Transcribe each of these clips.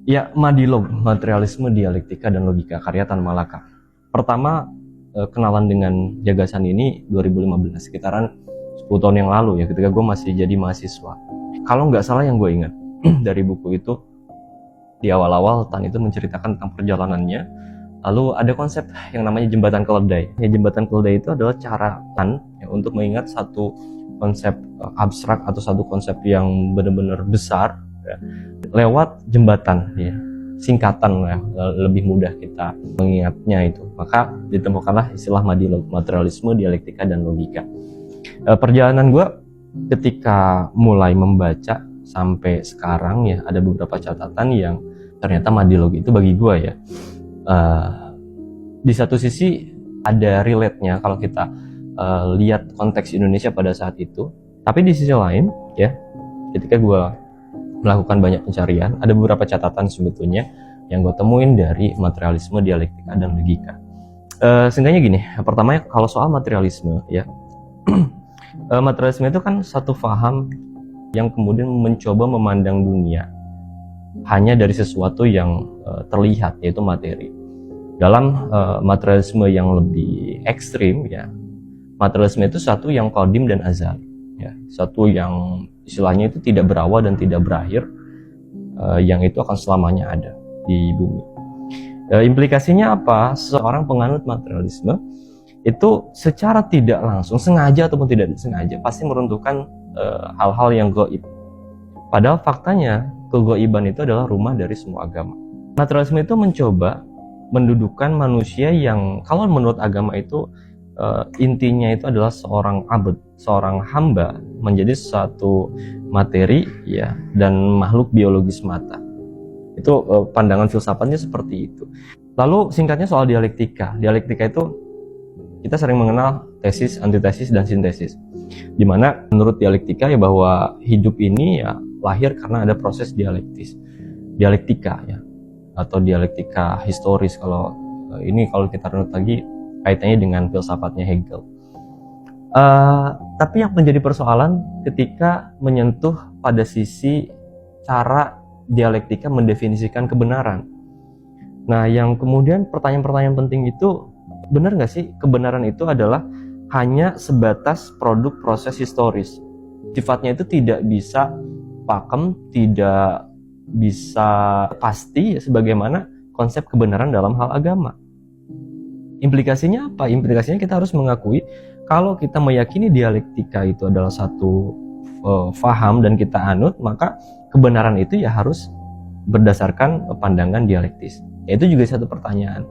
Ya, Madilog, Materialisme, Dialektika, dan Logika, karya Tan Malaka. Pertama, kenalan dengan gagasan ini 2015, sekitaran 10 tahun yang lalu ya, ketika gue masih jadi mahasiswa. Kalau nggak salah yang gue ingat dari buku itu, di awal-awal Tan itu menceritakan tentang perjalanannya. Lalu ada konsep yang namanya jembatan keledai. Ya, jembatan keledai itu adalah cara Tan ya, untuk mengingat satu konsep abstrak atau satu konsep yang benar-benar besar ya, lewat jembatan ya, singkatan ya, lebih mudah kita mengingatnya itu. Maka ditemukanlah istilah Madilog, Materialisme, Dialektika, dan Logika. Perjalanan gue ketika mulai membaca sampai sekarang ya, ada beberapa catatan yang ternyata Madilog itu bagi gue ya, di satu sisi ada relate-nya kalau kita lihat konteks Indonesia pada saat itu. Tapi di sisi lain ya, ketika gue melakukan banyak pencarian, ada beberapa catatan sebetulnya yang gue temuin dari materialisme, dialektika, dan logika. Seenggaknya gini, pertama kalau soal materialisme ya, materialisme itu kan satu faham yang kemudian mencoba memandang dunia hanya dari sesuatu yang terlihat, yaitu materi. Dalam materialisme yang lebih ekstrim ya, materialisme itu satu yang qadim dan azali ya, satu yang istilahnya itu tidak berawal dan tidak berakhir, yang itu akan selamanya ada di bumi. Implikasinya apa? Seorang penganut materialisme itu secara tidak langsung, sengaja ataupun tidak disengaja, pasti meruntuhkan hal-hal yang gaib. Padahal faktanya kegaiban itu adalah rumah dari semua agama. Materialisme itu mencoba mendudukan manusia yang kalau menurut agama itu intinya itu adalah seorang abd, seorang hamba menjadi satu materi ya, dan makhluk biologis mata. Itu pandangan filsafatnya seperti itu. Lalu singkatnya soal dialektika. Dialektika itu kita sering mengenal tesis, antitesis, dan sintesis. Dimana menurut dialektika ya bahwa hidup ini ya lahir karena ada proses dialektis, dialektika ya, atau dialektika historis kalau ini kalau kita runut lagi kaitannya dengan filsafatnya Hegel. Tapi yang menjadi persoalan ketika menyentuh pada sisi cara dialektika mendefinisikan kebenaran. Nah, yang kemudian pertanyaan-pertanyaan penting itu, benar nggak sih kebenaran itu adalah hanya sebatas produk proses historis? Sifatnya itu tidak bisa pakem, tidak bisa pasti ya, sebagaimana konsep kebenaran dalam hal agama. Implikasinya apa? Implikasinya kita harus mengakui kalau kita meyakini dialektika itu adalah satu faham dan kita anut, maka kebenaran itu ya harus berdasarkan pandangan dialektis. Ya, itu juga satu pertanyaan.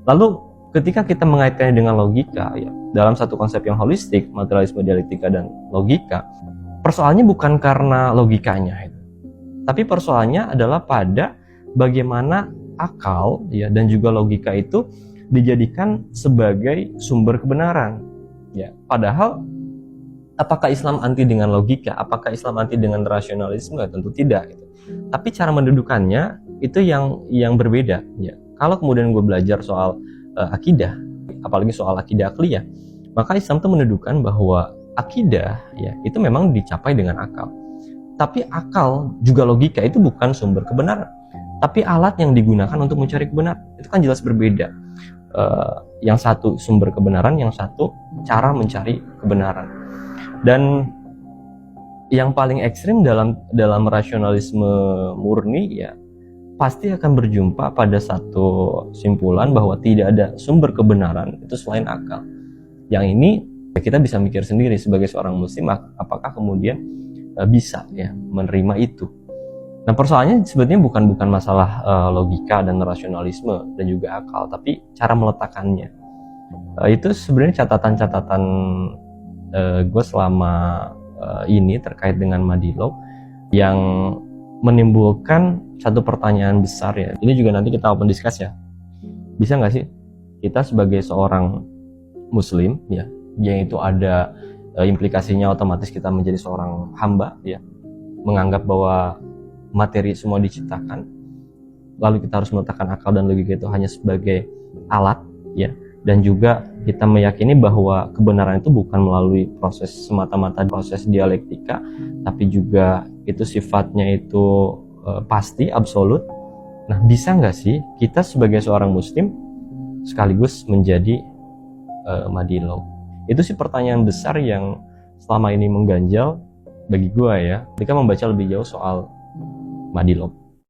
Lalu ketika kita mengaitkannya dengan logika ya, dalam satu konsep yang holistik, materialisme, dialektika, dan logika, persoalannya bukan karena logikanya itu, tapi persoalannya adalah pada bagaimana akal ya dan juga logika itu dijadikan sebagai sumber kebenaran ya. Padahal apakah Islam anti dengan logika? Apakah Islam anti dengan rasionalisme? Tentu tidak gitu. Tapi cara mendudukannya itu yang berbeda ya. Kalau kemudian gue belajar soal akidah, apalagi soal akidah akliyah, maka Islam itu mendudukan bahwa akidah ya itu memang dicapai dengan akal. Tapi akal juga logika itu bukan sumber kebenaran, tapi alat yang digunakan untuk mencari kebenaran. Itu kan jelas berbeda. Yang satu sumber kebenaran, yang satu cara mencari kebenaran. Dan yang paling ekstrim dalam rasionalisme murni ya pasti akan berjumpa pada satu simpulan bahwa tidak ada sumber kebenaran itu selain akal. Yang ini ya kita bisa mikir sendiri sebagai seorang muslim, apakah kemudian bisa ya menerima itu. Nah, persoalannya sebetulnya bukan masalah logika dan rasionalisme dan juga akal, tapi cara meletakkannya. Itu sebenarnya catatan-catatan gue selama ini terkait dengan Madilog yang menimbulkan satu pertanyaan besar ya. Ini juga nanti kita open discuss ya. Bisa nggak sih kita sebagai seorang muslim ya, yang itu ada implikasinya otomatis kita menjadi seorang hamba ya, menganggap bahwa materi semua diciptakan, lalu kita harus meletakkan akal dan logika itu hanya sebagai alat ya, dan juga kita meyakini bahwa kebenaran itu bukan melalui proses semata-mata proses dialektika, tapi juga itu sifatnya itu pasti, absolut, Nah, bisa nggak sih kita sebagai seorang muslim sekaligus menjadi madilog? Itu sih pertanyaan besar yang selama ini mengganjal bagi gua ya ketika membaca lebih jauh soal madilog.